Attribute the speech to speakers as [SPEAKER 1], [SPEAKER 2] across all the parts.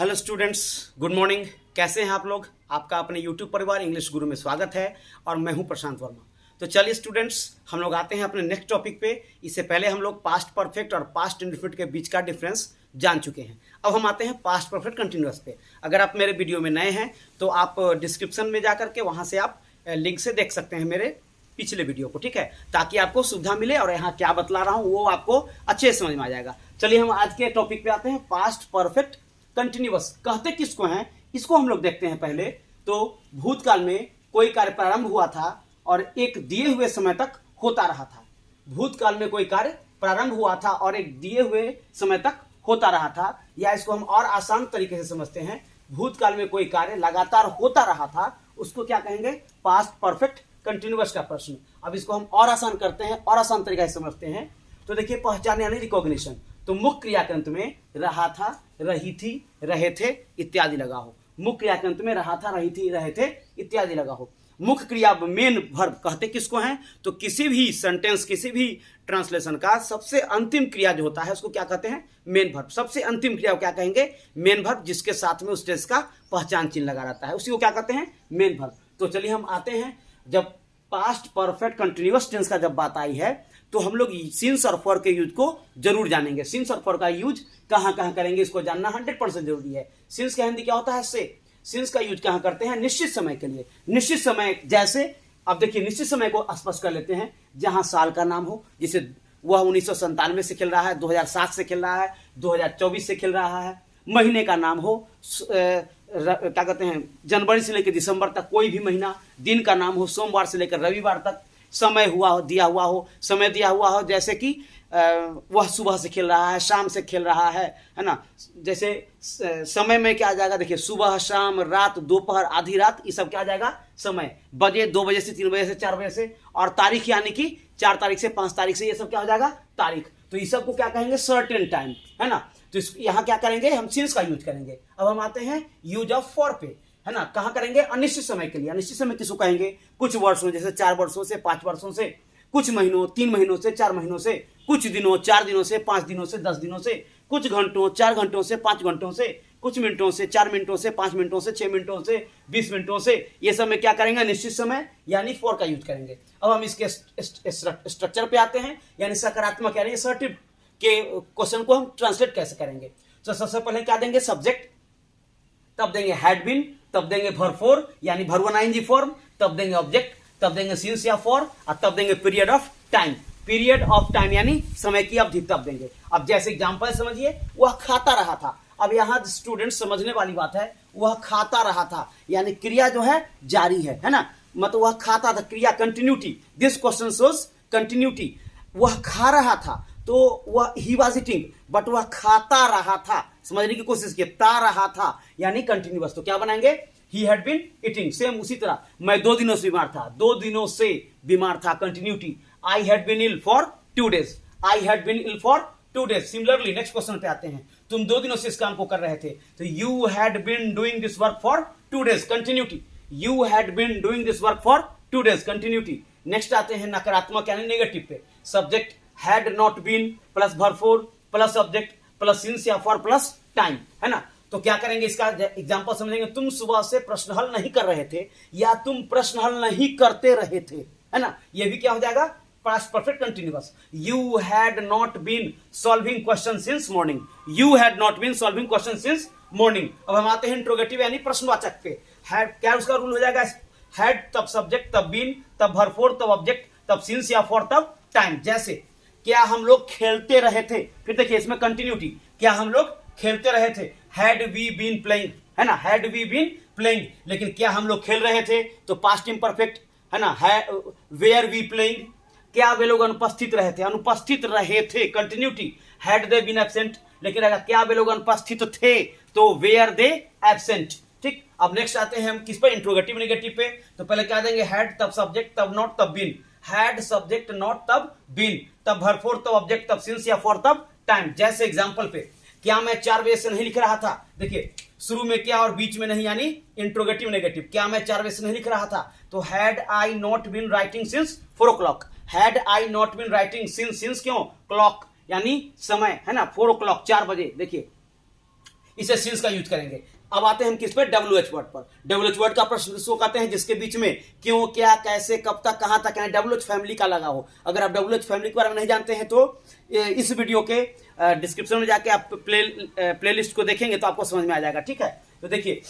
[SPEAKER 1] Hello students, good morning. कैसे हैं आप लोग? आपका अपने यूट्यूब परिवार इंग्लिश गुरु में स्वागत है और मैं हूं प्रशांत वर्मा। तो चलिए स्टूडेंट्स, हम लोग आते हैं अपने नेक्स्ट टॉपिक पे। इससे पहले हम लोग पास्ट परफेक्ट और पास्ट इंडेफिनिट के बीच का डिफरेंस जान चुके हैं। अब हम आते हैं पास्ट परफेक्ट कंटिन्यूअस पे। अगर आप मेरे वीडियो में नए हैं तो आप डिस्क्रिप्शन में जा करके वहाँ से आप लिंक से देख सकते हैं मेरे पिछले वीडियो को, ठीक है, ताकि आपको सुविधा मिले और यहाँ क्या बतला रहा हूँ वो आपको अच्छे से समझ में आ जाएगा। चलिए हम आज के टॉपिक पे आते हैं। पास्ट परफेक्ट कंटिन्यूअस कहते किसको हैं, इसको हम लोग देखते हैं पहले। तो भूतकाल में कोई कार्य प्रारंभ हुआ था और एक दिए हुए समय तक होता रहा था। भूतकाल में कोई कार्य प्रारंभ हुआ था और एक दिए हुए समय तक होता रहा था, या इसको हम और आसान तरीके से समझते हैं, भूतकाल में कोई कार्य लगातार होता रहा था, उसको क्या कहेंगे? पास्ट परफेक्ट कंटिन्यूअस का प्रश्न। अब इसको हम और आसान करते हैं और आसान तरीके से समझते हैं। तो देखिए, पहचान यानी रिकॉग्निशन। तो मुख्य क्रियाकंत में रहा था, रही थी, रहे थे इत्यादि लगा हो। मुख्य क्रियाकंत में रहा था, रही थी, रहे थे इत्यादि लगा हो। मुख्य क्रिया मेन वर्ब कहते किसको हैं? तो किसी भी सेंटेंस, किसी भी ट्रांसलेशन का सबसे अंतिम क्रिया जो होता है उसको क्या कहते हैं? Main verb. सबसे अंतिम क्रिया को क्या कहेंगे? मेन वर्ब, जिसके साथ में उस टेंस का पहचान चिन्ह लगा रहता है, उसी को क्या कहते हैं? Main verb. तो चलिए हम आते हैं, जब पास्ट परफेक्ट कंटिन्यूअस टेंस का जब बात आई है तो हम लोग सिंस और फॉर के यूज को जरूर जानेंगे। सिंस और फॉर का यूज कहां कहां करेंगे इसको जानना 100% जरूरी है। सिंस का हिंदी क्या होता है? से। सिंस का यूज कहां करते हैं? निश्चित समय के लिए। निश्चित समय जैसे, अब देखिए, निश्चित समय को स्पष्ट कर लेते हैं। जहां साल का नाम हो, जिसे वह 1997 से खेल रहा है, 2007 से खेल रहा है, 2024 से खेल रहा है। महीने का नाम हो, क्या कहते हैं, जनवरी से लेकर दिसंबर तक कोई भी महीना। दिन का नाम हो, सोमवार से लेकर रविवार तक। समय हुआ हो, दिया हुआ हो, समय दिया हुआ हो, जैसे कि वह सुबह से खेल रहा है, शाम से खेल रहा है ना। जैसे समय में क्या आ जाएगा? देखिए, सुबह, शाम, रात, दोपहर, आधी रात, ये सब क्या आ जाएगा? समय। बजे 2 बजे से 3 बजे से 4 बजे से। और तारीख यानी कि 4 तारीख से 5 तारीख से, ये सब क्या हो जाएगा? तारीख। तो ये सब को क्या कहेंगे? सर्टेन टाइम, है ना। तो यहाँ क्या करेंगे? हम सिंस का यूज करेंगे। अब हम आते हैं यूज ऑफ फॉर पे, है ना। कहां करेंगे? अनिश्चित समय के लिए। अनिश्चित समय किसको कहेंगे? कुछ वर्षों, जैसे 4 वर्षों से, 5 वर्षों से, कुछ महीनों, 3 महीनों से, 4 महीनों से, कुछ दिनों, 4 दिनों से, 5 दिनों से, 10 दिनों से, कुछ घंटों, 4 घंटों से, 5 घंटों से, कुछ मिनटों से, 4 मिनटों से, 5 मिनटों से, 6 मिनटों से, 20 मिनटों से। ये सब में क्या करेंगे? निश्चित समय यानी फॉर का यूज करेंगे। अब हम इसके स्ट्रक्चर पे आते हैं, यानी सकारात्मक यानी असर्टिव के क्वेश्चन को हम ट्रांसलेट कैसे करेंगे। तो सबसे पहले क्या देंगे? सब्जेक्ट, तब देंगे हैड बीन, तब देंगे वर्ब फोर यानी वर्ब 1 आईएनजी फॉर्म, तब देंगे ऑब्जेक्ट, तब देंगे सिंस या फॉर, और तब देंगे period of time. Period of time यानी समय की अवधि, तब देंगे। अब जैसे एग्जांपल समझिए, वह खाता रहा था। अब यहां स्टूडेंट समझने वाली बात है, वह खाता रहा था यानी क्रिया जो है जारी है ना। मतलब वह खाता था, क्रिया continuity. This question shows continuity. वह खा रहा था तो वह ही वॉज ईटिंग, बट वह खाता रहा था। समझने की कोशिश किया, ता रहा था यानी कंटिन्यूअस। तो क्या बनाएंगे? He had been eating. Same उसी तरह, मैं 2 दिनों से बीमार था, 2 दिनों से बीमार था, continuity. I had been ill for 2 days, I had been ill for 2 days। Similarly next question पे आते हैं, तुम 2 दिनों से इस काम को कर रहे थे, तो you had been doing this work for 2 days, continuity. You had been doing this work for 2 days, continuity. Next आते हैं नकारात्मक यानी नेगेटिव पे। Subject had not been plus verb four plus object plus since या for plus time, है ना। तो क्या करेंगे? इसका एग्जांपल समझेंगे। तुम सुबह से प्रश्न हल नहीं कर रहे थे, या तुम प्रश्न हल नहीं करते रहे थे, है ना। ये भी क्या हो जाएगा? Past perfect continuous. You had not been solving question since morning, you had not been solving question since morning. अब हम आते हैं इंट्रोगेटिव यानी प्रश्नवाचक पे। हैड, क्या उसका रूल हो जाएगा? हैड तब सब्जेक्ट, तब बीन, तब वर्ब फोर, तब ऑब्जेक्ट, तब सिंस या फॉर, तब टाइम। जैसे, क्या हम लोग खेलते रहे थे? फिर देखिए इसमें कंटिन्यूटी, क्या हम लोग खेलते रहे थे? हैड वी बीन प्लेइंग, है ना, हैड वी बीन प्लेइंग। लेकिन क्या हम लोग खेल रहे थे? तो पास्ट इम्परफेक्ट, है ना। वेयर वी प्लेइंग, क्या वे लोग अनुपस्थित रहे थे? अनुपस्थित रहे थे, continuity. Had they been absent, लेकिन अगर क्या वे लोग अनुपस्थित थे तो वेयर दे एब्सेंट, ठीक। अब नेक्स्ट आते हैं हम किस पर? इंट्रोगेटिव नेगेटिव पे। तो पहले क्या देंगे? हैड तब सब्जेक्ट, तब नॉट, तब बीन। हैड सब्जेक्ट नॉट, तब बीन, तब वर्ब फोर, तब ऑब्जेक्ट, तब सिंस या फॉर, तब टाइम। जैसे एग्जांपल पे, क्या मैं 4 बजे से नहीं लिख रहा था? देखिए, शुरू में क्या और बीच में नहीं, यानी इंट्रोगेटिव नेगेटिव। क्या मैं 4 बजे से नहीं लिख रहा था? तो had I not been writing since 4 o'clock, had I not been writing since, since क्यों? क्लॉक यानी समय, है ना। 4 o'clock 4 बजे। देखिए इसे सिंस का यूज करेंगे। अब आते हैं हम किस पे, WH वर्ड पर। WH वर्ड का प्रश्न किसको कहते हैं, जिसके बीच में क्यों, क्या, कैसे, कब तक, कहां तक, यानी WH फैमिली का लगा हो। अगर आप WH फैमिली के बारे में नहीं जानते हैं तो इस वीडियो के डिस्क्रिप्शन में जाके आप प्लेलिस्ट को देखेंगे तो आपको समझ में आ जाएगा, ठीक है। तो देखिए,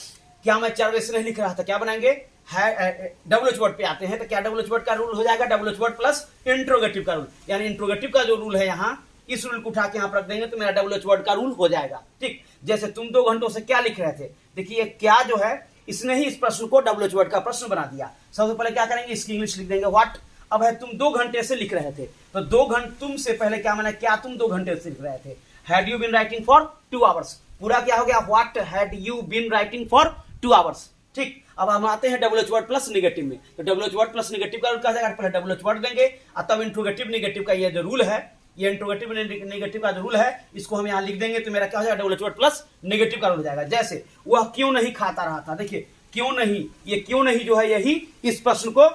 [SPEAKER 1] क्या मैं 4 वैसे नहीं लिख रहा था, क्या बनाएंगे, WH वर्ड पे आते हैं तो क्या WH वर्ड का रूल हो जाएगा, WH वर्ड प्लस इंट्रोगेटिव का रूल, यानी इंट्रोगेटिव का जो रूल है यहाँ, इस रूल को उठा के यहाँ पर रख देंगे तो मेरा WH वर्ड का रूल हो जाएगा, ठीक। जैसे तुम 2 घंटों से क्या लिख रहे थे, देखिए क्या जो है इसने ही इस प्रश्न को WH वर्ड का प्रश्न बना दिया। सबसे पहले क्या करेंगे, इसकी इंग्लिश लिख देंगे व्हाट। अब है तुम 2 घंटे से लिख रहे थे, तो 2 घंटे तुम से पहले क्या माना, क्या तुम 2 घंटे से लिख रहे थे, had you been writing for 2 hours, पूरा क्या हो गया, what had you been writing for 2 hours, ठीक। अब हम आते हैं WH वर्ड प्लस निगेटिव में, तो WH वर्ड प्लस निगेटिव का रूल क्या जाएगा, पहले WH वर्ड देंगे और तब इंट्रोगेटिव निगेटिव का ये जो रूल है, ये इंट्रोगेटिव निगेटिव का जो रूल है, इसको हम यहाँ लिख देंगे तो मेरा क्या हो जाएगा, WH वर्ड प्लस निगेटिव का रूल हो जाएगा। जैसे वह क्यों नहीं खाता रहा था, देखिए क्यों नहीं, ये क्यों नहीं जो है यही इस प्रश्न को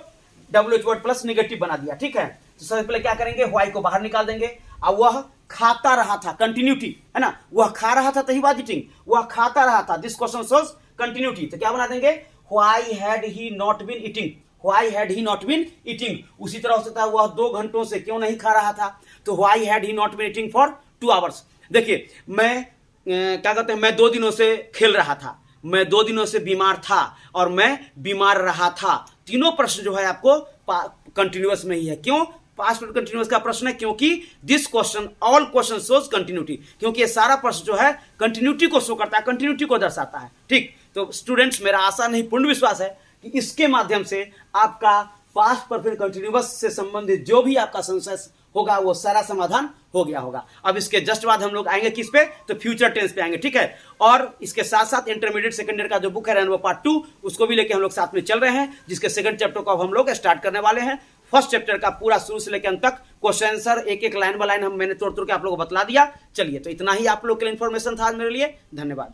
[SPEAKER 1] WH वर्ड प्लस निगेटिव बना दिया, ठीक है। तो सबसे पहले क्या करेंगे, व्हाई को बाहर निकाल देंगे, और वह खाता रहा था, कंटिन्यूटी है ना, वह खा रहा था तो ही वाज ईटिंग, वह खाता रहा था, दिस क्वेश्चन शोज कंटिन्यूटी, तो क्या बना देंगे, why had he not been eating, why had he not been eating. उसी तरह हो सकता है वह 2 घंटों से क्यों नहीं खा रहा था, तो why had he not been eating for 2 hours. देखिए मैं क्या कहते हैं, मैं 2 दिनों से खेल रहा था, मैं 2 दिनों से बीमार था और मैं बीमार रहा था। तीनों प्रश्न जो है आपको कंटिन्यूअस में ही है। क्यों, पास्ट कंटिन्यूअस का प्रश्न है, क्योंकि this question all question shows continuity, क्योंकि ये सारा प्रश्न जो है कंटिन्यूटी को शो करता है, कंटिन्यूटी को दर्शाता है, ठीक। तो स्टूडेंट्स, मेरा आशा नहीं पूर्ण विश्वास है कि इसके माध्यम से आपका पास्ट परफेक्ट कंटिन्यूअस से संबंधित जो भी आपका संशय होगा वो सारा समाधान हो गया होगा। अब इसके जस्ट बाद हम लोग आएंगे किस पे, तो फ्यूचर टेंस पे आएंगे, ठीक है। और इसके साथ साथ इंटरमीडिएट सेकेंड ईयर का जो बुक है रेनबो पार्ट 2, उसको भी लेके हम लोग साथ में चल रहे हैं, जिसके सेकंड चैप्टर को अब हम लोग स्टार्ट करने वाले हैं। फर्स्ट चैप्टर का पूरा शुरू से लेकर अंत तक क्वेश्चन आंसर एक लाइन बाय लाइन मैंने तोड़ के आप लोगों को बतला दिया। चलिए, तो इतना ही आप लोग के लिए इंफॉर्मेशन था आज मेरे लिए। धन्यवाद।